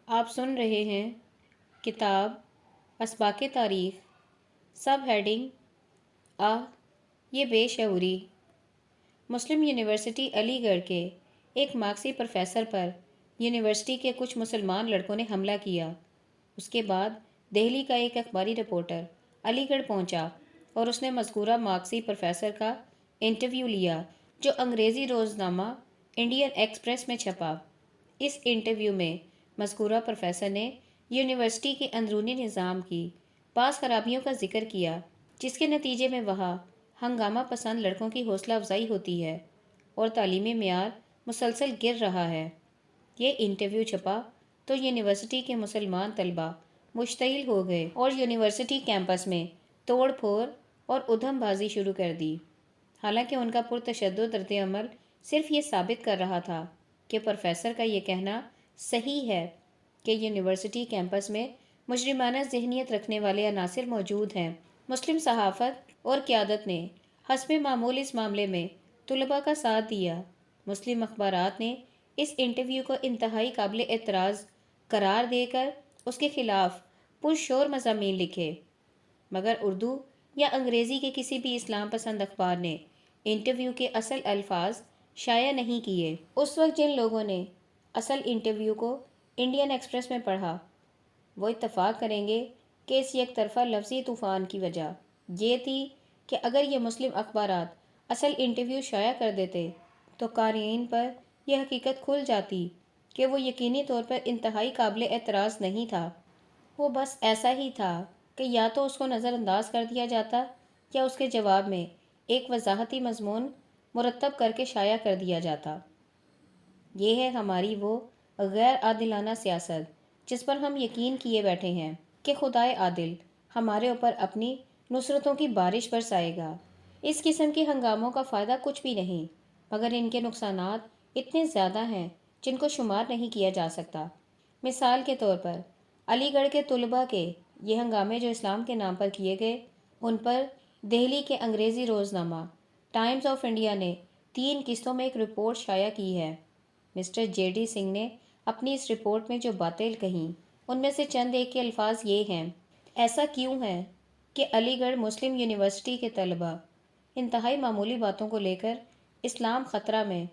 آپ سن رہے ہیں کتاب اسباق تاریخ، سب ہیڈنگ یہ بے شعوری۔ مسلم یونیورسٹی علی گڑھ کے ایک مارکسی پروفیسر پر یونیورسٹی کے کچھ مسلمان لڑکوں نے حملہ کیا۔ اس کے بعد دہلی کا ایک اخباری رپورٹر علی گڑھ پہنچا اور اس نے مذکورہ مارکسی پروفیسر کا انٹرویو لیا، جو انگریزی روزنامہ انڈین ایکسپریس میں چھپا۔ اس انٹرویو میں مذکورہ پروفیسر نے یونیورسٹی کے اندرونی نظام کی بعض خرابیوں کا ذکر کیا، جس کے نتیجے میں وہاں ہنگامہ پسند لڑکوں کی حوصلہ افزائی ہوتی ہے اور تعلیمی معیار مسلسل گر رہا ہے۔ یہ انٹرویو چھپا تو یونیورسٹی کے مسلمان طلباء مشتعل ہو گئے اور یونیورسٹی کیمپس میں توڑ پھوڑ اور ادھم بازی شروع کر دی۔ حالانکہ ان کا پرتشدد رد عمل صرف یہ ثابت کر رہا تھا کہ پروفیسر کا یہ کہنا صحیح ہے کہ یونیورسٹی کیمپس میں مجرمانہ ذہنیت رکھنے والے عناصر موجود ہیں۔ مسلم صحافت اور قیادت نے حسب معمول اس معاملے میں طلباء کا ساتھ دیا۔ مسلم اخبارات نے اس انٹرویو کو انتہائی قابل اعتراض قرار دے کر اس کے خلاف پرشور مضامین لکھے، مگر اردو یا انگریزی کے کسی بھی اسلام پسند اخبار نے انٹرویو کے اصل الفاظ شائع نہیں کیے۔ اس وقت جن لوگوں نے اصل انٹرویو کو انڈین ایکسپریس میں پڑھا، وہ اتفاق کریں گے کہ اس یک طرفہ لفظی طوفان کی وجہ یہ تھی کہ اگر یہ مسلم اخبارات اصل انٹرویو شائع کر دیتے تو قارئین پر یہ حقیقت کھل جاتی کہ وہ یقینی طور پر انتہائی قابل اعتراض نہیں تھا۔ وہ بس ایسا ہی تھا کہ یا تو اس کو نظر انداز کر دیا جاتا یا اس کے جواب میں ایک وضاحتی مضمون مرتب کر کے شائع کر دیا جاتا۔ یہ ہے ہماری وہ غیر عادلانہ سیاست جس پر ہم یقین کیے بیٹھے ہیں کہ خدائے عادل ہمارے اوپر اپنی نصرتوں کی بارش برسائے گا۔ اس قسم کے ہنگاموں کا فائدہ کچھ بھی نہیں، مگر ان کے نقصانات اتنے زیادہ ہیں جن کو شمار نہیں کیا جا سکتا۔ مثال کے طور پر علی گڑھ کے طلباء کے یہ ہنگامے جو اسلام کے نام پر کیے گئے، ان پر دہلی کے انگریزی روزنامہ ٹائمز آف انڈیا نے 3 قسطوں میں ایک رپورٹ شائع کی ہے۔ مسٹر جے ڈی سنگھ نے اپنی اس رپورٹ میں جو باتیں کہیں، ان میں سے چند ایک کے الفاظ یہ ہیں: ایسا کیوں ہے کہ علی گڑھ مسلم یونیورسٹی کے طلباء انتہائی معمولی باتوں کو لے کر اسلام خطرہ میں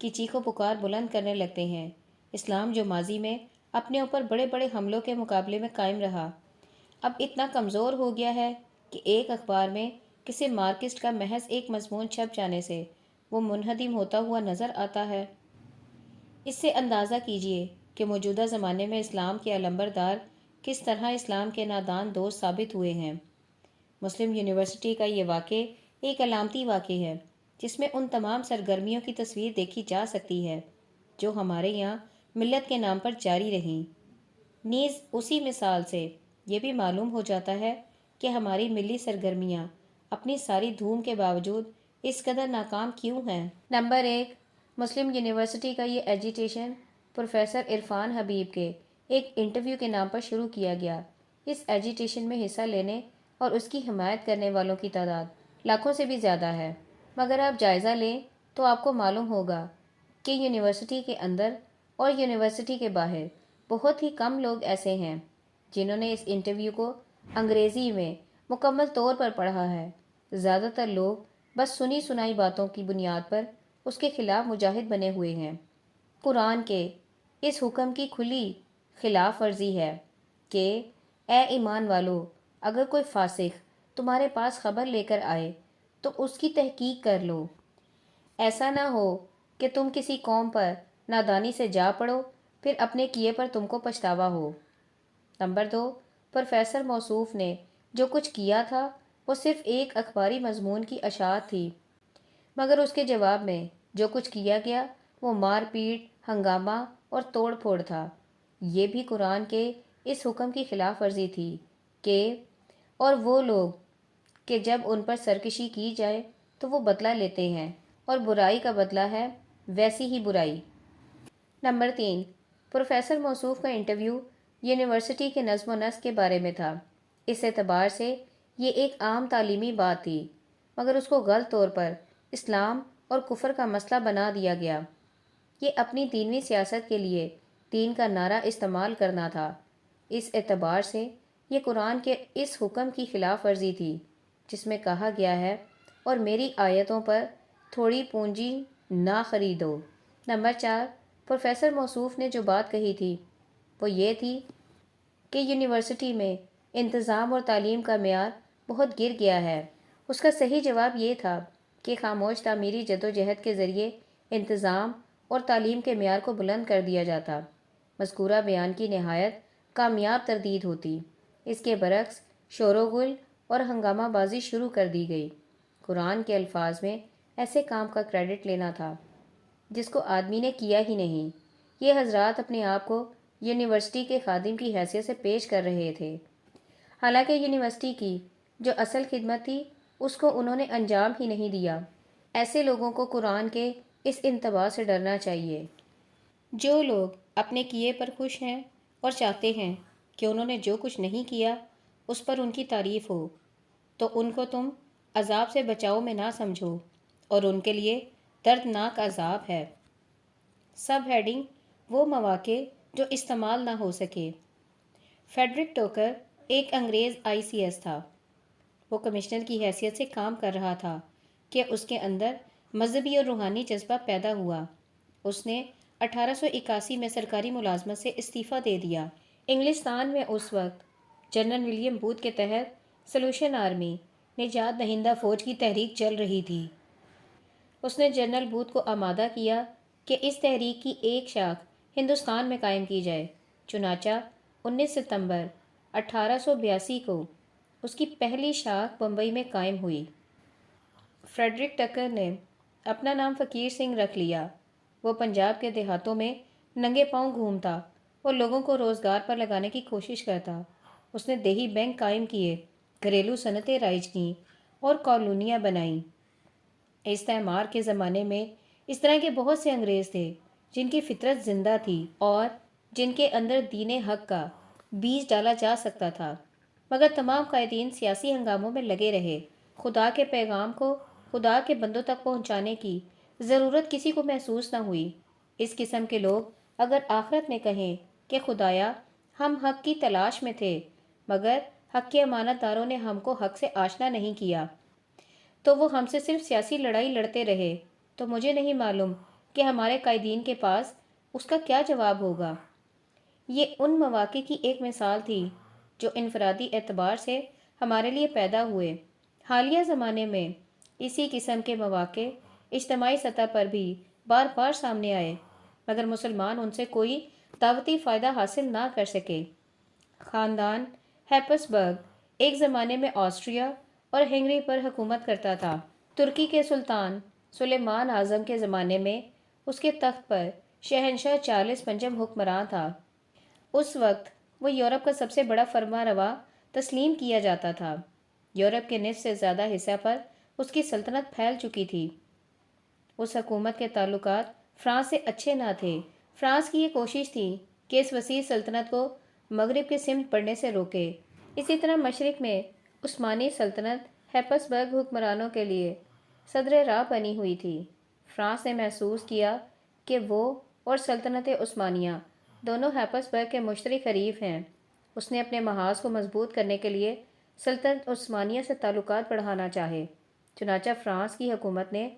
کی چیخ و پکار بلند کرنے لگتے ہیں؟ اسلام جو ماضی میں اپنے اوپر بڑے بڑے حملوں کے مقابلے میں قائم رہا، اب اتنا کمزور ہو گیا ہے کہ ایک اخبار میں کسی مارکسٹ کا محض ایک مضمون چھپ جانے سے وہ منہدم ہوتا ہوا نظر آتا ہے۔ اس سے اندازہ کیجیے کہ موجودہ زمانے میں اسلام کے علمبردار کس طرح اسلام کے نادان دوست ثابت ہوئے ہیں۔ مسلم یونیورسٹی کا یہ واقعہ ایک علامتی واقعہ ہے جس میں ان تمام سرگرمیوں کی تصویر دیکھی جا سکتی ہے جو ہمارے یہاں ملت کے نام پر جاری رہیں۔ نیز اسی مثال سے یہ بھی معلوم ہو جاتا ہے کہ ہماری ملی سرگرمیاں اپنی ساری دھوم کے باوجود اس قدر ناکام کیوں ہیں۔ نمبر 1، مسلم یونیورسٹی کا یہ ایجیٹیشن پروفیسر عرفان حبیب کے ایک انٹرویو کے نام پر شروع کیا گیا۔ اس ایجیٹیشن میں حصہ لینے اور اس کی حمایت کرنے والوں کی تعداد لاکھوں سے بھی زیادہ ہے، مگر آپ جائزہ لیں تو آپ کو معلوم ہوگا کہ یونیورسٹی کے اندر اور یونیورسٹی کے باہر بہت ہی کم لوگ ایسے ہیں جنہوں نے اس انٹرویو کو انگریزی میں مکمل طور پر پڑھا ہے۔ زیادہ تر لوگ بس سنی سنائی باتوں کی بنیاد پر اس کے خلاف مجاہد بنے ہوئے ہیں۔ قرآن کے اس حکم کی کھلی خلاف ورزی ہے کہ اے ایمان والو، اگر کوئی فاسق تمہارے پاس خبر لے کر آئے تو اس کی تحقیق کر لو۔ ایسا نہ ہو کہ تم کسی قوم پر نادانی سے جا پڑو، پھر اپنے کیے پر تم کو پچھتاوا ہو۔ نمبر 2، پروفیسر موصوف نے جو کچھ کیا تھا وہ صرف ایک اخباری مضمون کی اشاعت تھی، مگر اس کے جواب میں جو کچھ کیا گیا وہ مار پیٹ، ہنگامہ اور توڑ پھوڑ تھا۔ یہ بھی قرآن کے اس حکم کی خلاف ورزی تھی کہ اور وہ لوگ کہ جب ان پر سرکشی کی جائے تو وہ بدلہ لیتے ہیں، اور برائی کا بدلہ ہے ویسی ہی برائی۔ نمبر 3، پروفیسر موصوف کا انٹرویو یونیورسٹی کے نظم و نسق کے بارے میں تھا۔ اس اعتبار سے یہ ایک عام تعلیمی بات تھی، مگر اس کو غلط طور پر اسلام اور کفر کا مسئلہ بنا دیا گیا۔ یہ اپنی دینوی سیاست کے لیے دین کا نعرہ استعمال کرنا تھا۔ اس اعتبار سے یہ قرآن کے اس حکم کی خلاف ورزی تھی جس میں کہا گیا ہے اور میری آیتوں پر تھوڑی پونجی نہ خریدو۔ نمبر 4، پروفیسر موصوف نے جو بات کہی تھی وہ یہ تھی کہ یونیورسٹی میں انتظام اور تعلیم کا معیار بہت گر گیا ہے۔ اس کا صحیح جواب یہ تھا کہ خاموش تعمیری جدوجہد کے ذریعے انتظام اور تعلیم کے معیار کو بلند کر دیا جاتا۔ مذکورہ بیان کی نہایت کامیاب تردید ہوتی۔ اس کے برعکس شور و غل اور ہنگامہ بازی شروع کر دی گئی۔ قرآن کے الفاظ میں ایسے کام کا کریڈٹ لینا تھا جس کو آدمی نے کیا ہی نہیں۔ یہ حضرات اپنے آپ کو یونیورسٹی کے خادم کی حیثیت سے پیش کر رہے تھے، حالانکہ یونیورسٹی کی جو اصل خدمت تھی اس کو انہوں نے انجام ہی نہیں دیا۔ ایسے لوگوں کو قرآن کے اس انتباہ سے ڈرنا چاہیے۔ جو لوگ اپنے کیے پر خوش ہیں اور چاہتے ہیں کہ انہوں نے جو کچھ نہیں کیا اس پر ان کی تعریف ہو، تو ان کو تم عذاب سے بچاؤ میں نہ سمجھو، اور ان کے لیے دردناک عذاب ہے۔ سب ہیڈنگ: وہ مواقع جو استعمال نہ ہو سکے۔ فریڈرک ٹوکر ایک انگریز ICS تھا۔ وہ کمشنر کی حیثیت سے کام کر رہا تھا کہ اس کے اندر مذہبی اور روحانی جذبہ پیدا ہوا۔ اس نے 1881 میں سرکاری ملازمت سے استعفیٰ دے دیا۔ انگلستان میں اس وقت جنرل ولیم بوتھ کے تحت سلوشن آرمی نجات دہندہ فوج کی تحریک چل رہی تھی۔ اس نے جنرل بوتھ کو آمادہ کیا کہ اس تحریک کی ایک شاخ ہندوستان میں قائم کی جائے۔ چنانچہ 19 ستمبر 1882 کو اس کی پہلی شاخ بمبئی میں قائم ہوئی۔ فریڈرک ٹکر نے اپنا نام فقیر سنگھ رکھ لیا۔ وہ پنجاب کے دیہاتوں میں ننگے پاؤں گھومتا اور لوگوں کو روزگار پر لگانے کی کوشش کرتا۔ اس نے دیہی بینک قائم کیے، گھریلو صنعتیں رائج کیں اور کالونیاں بنائیں۔ استعمار کے زمانے میں اس طرح کے بہت سے انگریز تھے جن کی فطرت زندہ تھی اور جن کے اندر دین حق کا بیج ڈالا جا سکتا تھا، مگر تمام قائدین سیاسی ہنگاموں میں لگے رہے۔ خدا کے پیغام کو خدا کے بندوں تک پہنچانے کی ضرورت کسی کو محسوس نہ ہوئی۔ اس قسم کے لوگ اگر آخرت میں کہیں کہ خدایا ہم حق کی تلاش میں تھے مگر حق کے امانت داروں نے ہم کو حق سے آشنا نہیں کیا، تو وہ ہم سے صرف سیاسی لڑائی لڑتے رہے، تو مجھے نہیں معلوم کہ ہمارے قائدین کے پاس اس کا کیا جواب ہوگا۔ یہ ان مواقع کی ایک مثال تھی جو انفرادی اعتبار سے ہمارے لیے پیدا ہوئے۔ حالیہ زمانے میں اسی قسم کے مواقع اجتماعی سطح پر بھی بار بار سامنے آئے، مگر مسلمان ان سے کوئی دعوتی فائدہ حاصل نہ کر سکے۔ خاندان ہیپسبرگ ایک زمانے میں آسٹریا اور ہنگری پر حکومت کرتا تھا۔ ترکی کے سلطان سلیمان اعظم کے زمانے میں اس کے تخت پر شہنشاہ چارلس پنجم حکمراں تھا۔ اس وقت وہ یورپ کا سب سے بڑا فرما روا تسلیم کیا جاتا تھا۔ یورپ کے نصف سے زیادہ حصہ پر اس کی سلطنت پھیل چکی تھی۔ اس حکومت کے تعلقات فرانس سے اچھے نہ تھے۔ فرانس کی یہ کوشش تھی کہ اس وسیع سلطنت کو مغرب کی سمت بڑھنے سے روکے۔ اسی طرح مشرق میں عثمانی سلطنت ہیپسبرگ حکمرانوں کے لیے صدر راہ بنی ہوئی تھی۔ فرانس نے محسوس کیا کہ وہ اور سلطنت عثمانیہ دونوں ہیپسبرگ کے مشترک حریف ہیں۔ اس نے اپنے محاذ کو مضبوط کرنے کے لیے سلطنت عثمانیہ سے تعلقات بڑھانا چاہے۔ چنانچہ فرانس کی حکومت نے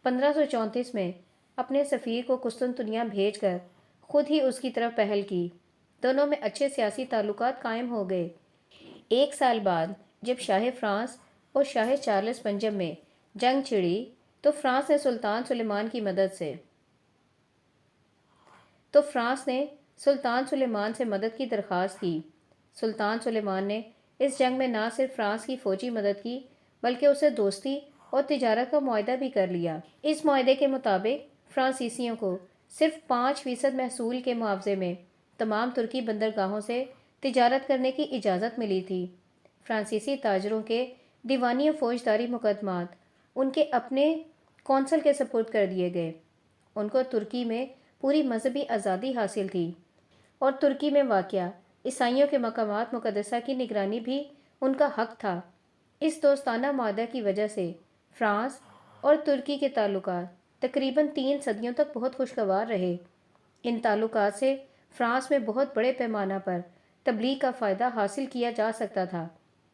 1534 میں اپنے سفیر کو قسطنطنیہ بھیج کر خود ہی اس کی طرف پہل کی۔ دونوں میں اچھے سیاسی تعلقات قائم ہو گئے۔ ایک سال بعد جب شاہ فرانس اور شاہ چارلس پنجم میں جنگ چھڑی تو فرانس نے سلطان سلیمان سے مدد کی درخواست کی۔ سلطان سلیمان نے اس جنگ میں نہ صرف فرانس کی فوجی مدد کی بلکہ اسے دوستی اور تجارت کا معاہدہ بھی کر لیا۔ اس معاہدے کے مطابق فرانسیسیوں کو صرف 5% محصول کے معاوضے میں تمام ترکی بندرگاہوں سے تجارت کرنے کی اجازت ملی تھی۔ فرانسیسی تاجروں کے دیوانی و فوجداری مقدمات ان کے اپنے کونسل کے سپرد کر دیے گئے۔ ان کو ترکی میں پوری مذہبی آزادی حاصل تھی اور ترکی میں واقع عیسائیوں کے مقامات مقدسہ کی نگرانی بھی ان کا حق تھا۔ اس دوستانہ معاہدہ کی وجہ سے فرانس اور ترکی کے تعلقات تقریباً 3 صدیوں تک بہت خوشگوار رہے۔ ان تعلقات سے فرانس میں بہت بڑے پیمانہ پر تبلیغ کا فائدہ حاصل کیا جا سکتا تھا،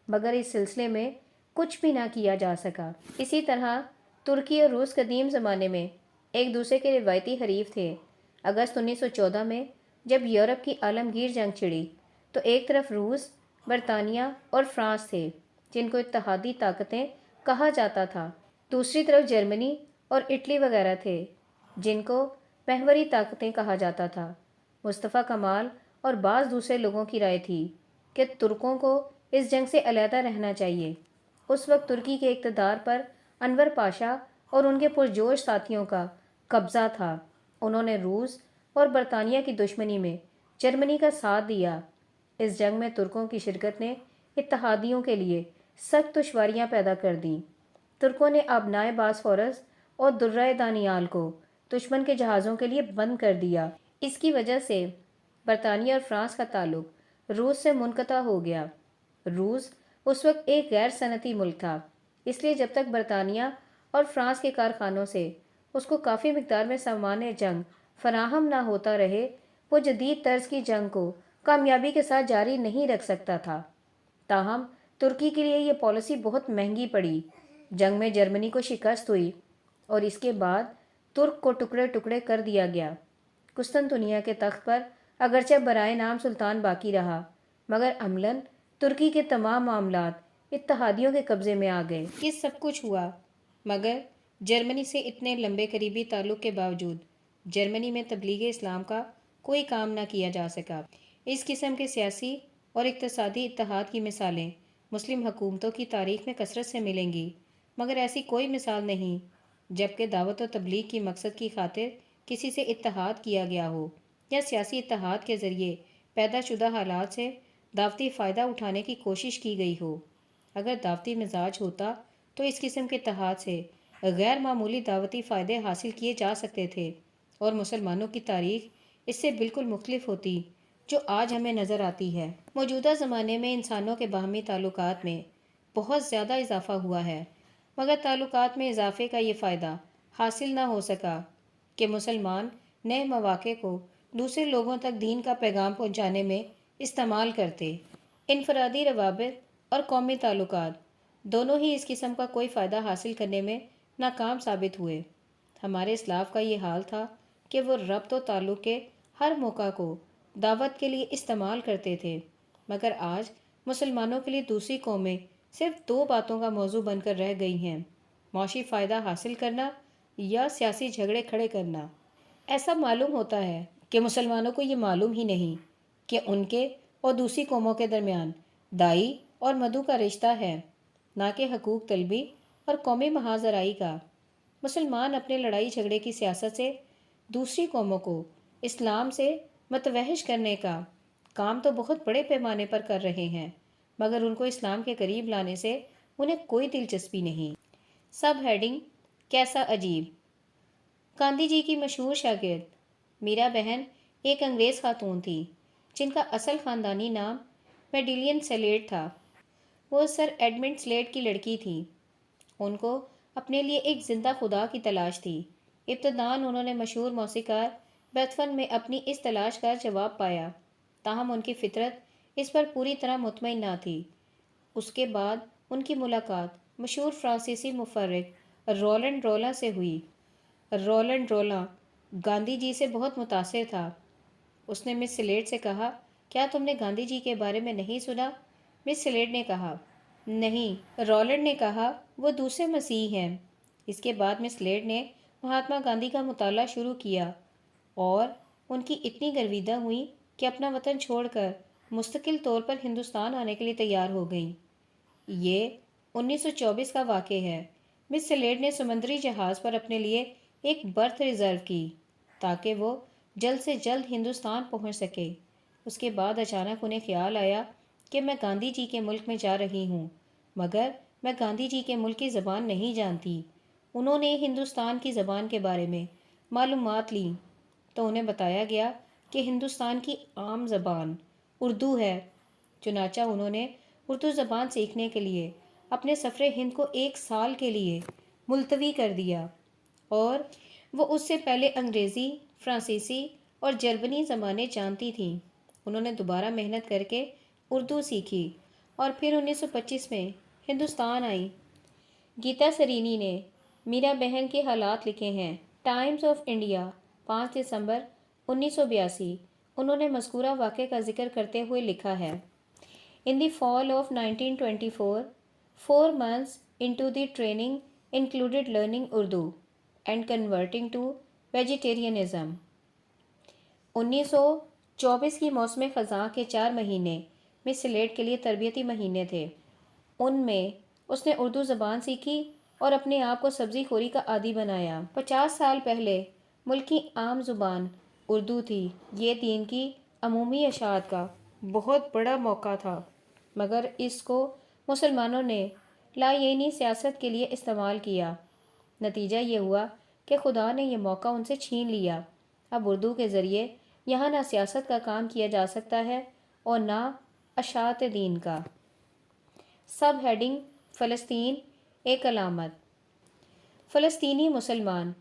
مگر اس سلسلے میں کچھ بھی نہ کیا جا سکا۔ اسی طرح ترکی اور روس قدیم زمانے میں ایک دوسرے کے روایتی حریف تھے۔ اگست 1914 میں جب یورپ کی عالمگیر جنگ چھڑی تو ایک طرف روس، برطانیہ اور فرانس تھے جن کو اتحادی طاقتیں کہا جاتا تھا، دوسری طرف جرمنی اور اٹلی وغیرہ تھے جن کو محوری طاقتیں کہا جاتا تھا۔ مصطفیٰ کمال اور بعض دوسرے لوگوں کی رائے تھی کہ ترکوں کو اس جنگ سے علیحدہ رہنا چاہیے۔ اس وقت ترکی کے اقتدار پر انور پاشا اور ان کے پرجوش ساتھیوں کا قبضہ تھا۔ انہوں نے روس اور برطانیہ کی دشمنی میں جرمنی کا ساتھ دیا۔ اس جنگ میں ترکوں کی شرکت نے اتحادیوں کے لیے سخت دشواریاں پیدا کر دیں۔ ترکوں نے آبنائے باسفورس اور درہ دانیال کو دشمن کے جہازوں کے لیے بند کر دیا۔ اس کی وجہ سے برطانیہ اور فرانس کا تعلق روس سے منقطع ہو گیا۔ روس اس وقت ایک غیر صنعتی ملک تھا، اس لیے جب تک برطانیہ اور فرانس کے کارخانوں سے اس کو کافی مقدار میں سامان جنگ فراہم نہ ہوتا رہے، وہ جدید طرز کی جنگ کو کامیابی کے ساتھ جاری نہیں رکھ سکتا تھا۔ تاہم ترکی کے لیے یہ پالیسی بہت مہنگی پڑی۔ جنگ میں جرمنی کو شکست ہوئی اور اس کے بعد ترک کو ٹکڑے ٹکڑے کر دیا گیا۔ قسطنطنیہ کے تخت پر اگرچہ برائے نام سلطان باقی رہا، مگر عملاً ترکی کے تمام معاملات اتحادیوں کے قبضے میں آ گئے۔ یہ سب کچھ ہوا، مگر جرمنی سے اتنے لمبے قریبی تعلق کے باوجود جرمنی میں تبلیغ اسلام کا کوئی کام نہ کیا جا سکا۔ اس قسم کے سیاسی اور اقتصادی اتحاد کی مثالیں مسلم حکومتوں کی تاریخ میں کثرت سے ملیں گی، مگر ایسی کوئی مثال نہیں جبکہ دعوت و تبلیغ کی مقصد کی خاطر کسی سے اتحاد کیا گیا ہو یا سیاسی اتحاد کے ذریعے پیدا شدہ حالات سے دعوتی فائدہ اٹھانے کی کوشش کی گئی ہو۔ اگر دعوتی مزاج ہوتا تو اس قسم کے اتحاد سے غیر معمولی دعوتی فائدے حاصل کیے جا سکتے تھے، اور مسلمانوں کی تاریخ اس سے بالکل مختلف ہوتی جو آج ہمیں نظر آتی ہے۔ موجودہ زمانے میں انسانوں کے باہمی تعلقات میں بہت زیادہ اضافہ ہوا ہے، مگر تعلقات میں اضافے کا یہ فائدہ حاصل نہ ہو سکا کہ مسلمان نئے مواقع کو دوسرے لوگوں تک دین کا پیغام پہنچانے میں استعمال کرتے۔ انفرادی روابط اور قومی تعلقات دونوں ہی اس قسم کا کوئی فائدہ حاصل کرنے میں ناکام ثابت ہوئے۔ ہمارے اسلاف کا یہ حال تھا کہ وہ ربط و تعلق کے ہر موقع کو دعوت کے لیے استعمال کرتے تھے، مگر آج مسلمانوں کے لیے دوسری قومیں صرف دو باتوں کا موضوع بن کر رہ گئی ہیں: معاشی فائدہ حاصل کرنا یا سیاسی جھگڑے کھڑے کرنا۔ ایسا معلوم ہوتا ہے کہ مسلمانوں کو یہ معلوم ہی نہیں کہ ان کے اور دوسری قوموں کے درمیان دائی اور مدعو کا رشتہ ہے، نہ کہ حقوق طلبی اور قومی محاذ آرائی کا۔ مسلمان اپنے لڑائی جھگڑے کی سیاست سے دوسری قوموں کو اسلام سے متوحش کرنے کا کام تو بہت بڑے پیمانے پر کر رہے ہیں، مگر ان کو اسلام کے قریب لانے سے انہیں کوئی دلچسپی نہیں۔ سب ہیڈنگ: کیسا عجیب! گاندھی جی کی مشہور شاگرد میرا بہن ایک انگریز خاتون تھی جن کا اصل خاندانی نام میڈیلین سلیٹ تھا۔ وہ سر ایڈمنڈ سلیٹ کی لڑکی تھی۔ ان کو اپنے لیے ایک زندہ خدا کی تلاش تھی۔ ابتداً انہوں نے مشہور موسیقار بیتھون میں اپنی اس تلاش کا جواب پایا، تاہم ان کی فطرت اس پر پوری طرح مطمئن نہ تھی۔ اس کے بعد ان کی ملاقات مشہور فرانسیسی مفکر رولینڈ رولاں سے ہوئی۔ رولینڈ رولاں گاندھی جی سے بہت متاثر تھا۔ اس نے مس سلیٹ سے کہا، کیا تم نے گاندھی جی کے بارے میں نہیں سنا؟ مس سلیٹ نے کہا، نہیں۔ رولینڈ نے کہا، وہ دوسرے مسیح ہیں۔ اس کے بعد مس سلیٹ نے مہاتما گاندھی کا مطالعہ شروع کیا اور ان کی اتنی گرویدہ ہوئیں کہ اپنا وطن چھوڑ کر مستقل طور پر ہندوستان آنے کے لیے تیار ہو گئیں۔ یہ 1924 کا واقعہ ہے۔ مس سلیٹ نے سمندری جہاز پر اپنے لیے ایک برتھ ریزرو کی تاکہ وہ جلد سے جلد ہندوستان پہنچ سکے۔ اس کے بعد اچانک انہیں خیال آیا کہ میں گاندھی جی کے ملک میں جا رہی ہوں، مگر میں گاندھی جی کے ملک کی زبان نہیں جانتی۔ انہوں نے ہندوستان کی زبان کے بارے میں معلومات لیں تو انہیں بتایا گیا کہ ہندوستان کی عام زبان اردو ہے۔ چنانچہ انہوں نے اردو زبان سیکھنے کے لیے اپنے سفر ہند کو 1 سال کے لیے ملتوی کر دیا، اور وہ اس سے پہلے انگریزی، فرانسیسی اور جرمنی زبانیں جانتی تھیں۔ انہوں نے دوبارہ محنت کر کے اردو سیکھی اور پھر 1925 میں ہندوستان آئیں۔ گیتا سرینی نے میرا بہن کے حالات لکھے ہیں۔ ٹائمز آف انڈیا 5 دسمبر 1982۔ انہوں نے مذکورہ واقعے کا ذکر کرتے ہوئے لکھا ہے، In the fall of 1924, 4 months into the training included learning Urdu and converting to vegetarianism. 1924 کی موسم خزاں کے 4 مہینے مس سلیٹ کے لیے تربیتی مہینے تھے۔ ان میں اس نے اردو زبان سیکھی اور اپنے آپ کو سبزی خوری کا عادی بنایا۔ 50 سال پہلے ملک کی عام زبان اردو تھی۔ یہ دین کی عمومی اشاعت کا بہت بڑا موقع تھا، مگر اس کو مسلمانوں نے لایعنی سیاست کے لیے استعمال کیا۔ نتیجہ یہ ہوا کہ خدا نے یہ موقع ان سے چھین لیا۔ اب اردو کے ذریعے یہاں نہ سیاست کا کام کیا جا سکتا ہے اور نہ اشاعت دین کا۔ سب ہیڈنگ: فلسطین ایک علامت۔ فلسطینی مسلمان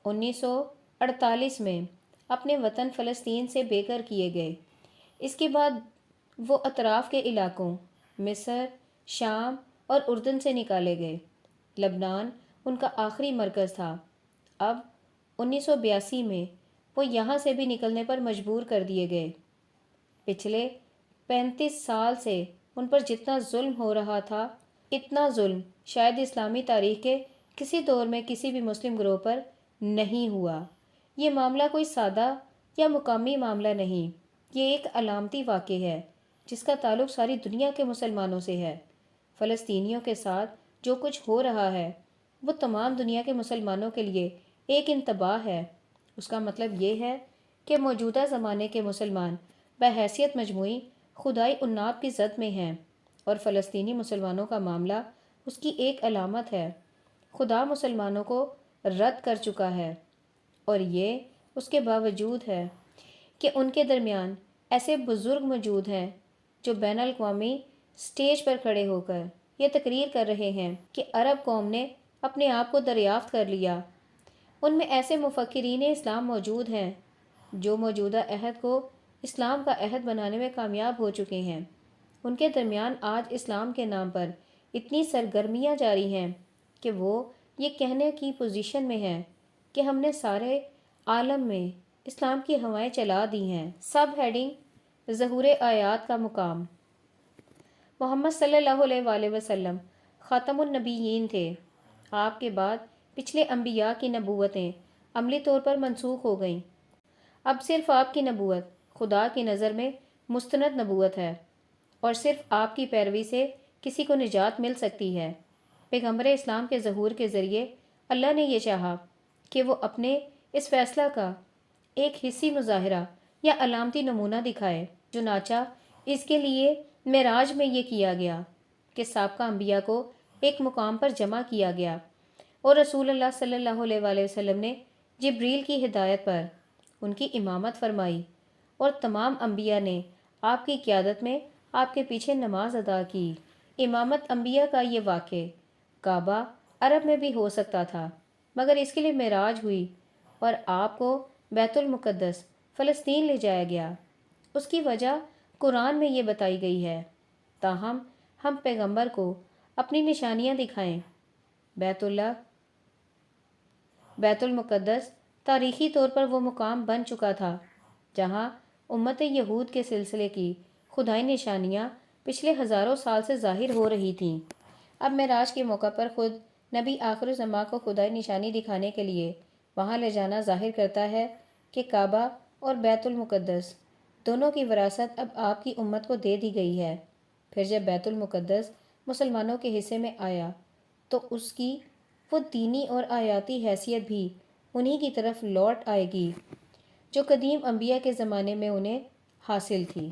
1948 میں اپنے وطن فلسطین سے بے گھر کیے گئے۔ اس کے بعد وہ اطراف کے علاقوں مصر، شام اور اردن سے نکالے گئے۔ لبنان ان کا آخری مرکز تھا۔ اب 1982 میں وہ یہاں سے بھی نکلنے پر مجبور کر دیے گئے۔ پچھلے 35 سال سے ان پر جتنا ظلم ہو رہا تھا، اتنا ظلم شاید اسلامی تاریخ کے کسی دور میں کسی بھی مسلم گروہ پر نہیں ہوا۔ یہ معاملہ کوئی سادہ یا مقامی معاملہ نہیں، یہ ایک علامتی واقعہ ہے جس کا تعلق ساری دنیا کے مسلمانوں سے ہے۔ فلسطینیوں کے ساتھ جو کچھ ہو رہا ہے وہ تمام دنیا کے مسلمانوں کے لیے ایک انتباہ ہے۔ اس کا مطلب یہ ہے کہ موجودہ زمانے کے مسلمان بحیثیت مجموعی خدائی عناب کی زد میں ہیں، اور فلسطینی مسلمانوں کا معاملہ اس کی ایک علامت ہے۔ خدا مسلمانوں کو رد کر چکا ہے، اور یہ اس کے باوجود ہے کہ ان کے درمیان ایسے بزرگ موجود ہیں جو بین الاقوامی سٹیج پر کھڑے ہو کر یہ تقریر کر رہے ہیں کہ عرب قوم نے اپنے آپ کو دریافت کر لیا۔ ان میں ایسے مفکرین اسلام موجود ہیں جو موجودہ عہد کو اسلام کا عہد بنانے میں کامیاب ہو چکے ہیں۔ ان کے درمیان آج اسلام کے نام پر اتنی سرگرمیاں جاری ہیں کہ وہ یہ کہنے کی پوزیشن میں ہیں کہ ہم نے سارے عالم میں اسلام کی ہوائیں چلا دی ہیں۔ سب ہیڈنگ: ظہور آیات کا مقام۔ محمد صلی اللہ علیہ وآلہ وسلم خاتم النبیین تھے۔ آپ کے بعد پچھلے انبیاء کی نبوتیں عملی طور پر منسوخ ہو گئیں۔ اب صرف آپ کی نبوت خدا کی نظر میں مستند نبوت ہے، اور صرف آپ کی پیروی سے کسی کو نجات مل سکتی ہے۔ پیغمبر اسلام کے ظہور کے ذریعے اللہ نے یہ چاہا کہ وہ اپنے اس فیصلہ کا ایک حصی مظاہرہ یا علامتی نمونہ دکھائے۔ چنانچہ اس کے لیے معراج میں یہ کیا گیا کہ سابقہ انبیاء کو ایک مقام پر جمع کیا گیا، اور رسول اللہ صلی اللہ علیہ وآلہ وسلم نے جبریل کی ہدایت پر ان کی امامت فرمائی، اور تمام انبیاء نے آپ کی قیادت میں آپ کے پیچھے نماز ادا کی۔ امامت انبیاء کا یہ واقعہ کعبہ عرب میں بھی ہو سکتا تھا، مگر اس کے لیے معراج ہوئی اور آپ کو بیت المقدس فلسطین لے جایا گیا۔ اس کی وجہ قرآن میں یہ بتائی گئی ہے، تاہم ہم پیغمبر کو اپنی نشانیاں دکھائیں۔ بیت المقدس تاریخی طور پر وہ مقام بن چکا تھا جہاں امت یہود کے سلسلے کی خدائی نشانیاں پچھلے ہزاروں سال سے ظاہر ہو رہی تھیں۔ اب معراج کے موقع پر خود نبی آخر الزماں کو خدائی نشانی دکھانے کے لیے وہاں لے جانا ظاہر کرتا ہے کہ کعبہ اور بیت المقدس دونوں کی وراثت اب آپ کی امت کو دے دی گئی ہے۔ پھر جب بیت المقدس مسلمانوں کے حصے میں آیا تو اس کی وہ دینی اور آیاتی حیثیت بھی انہی کی طرف لوٹ آئے گی جو قدیم انبیاء کے زمانے میں انہیں حاصل تھی۔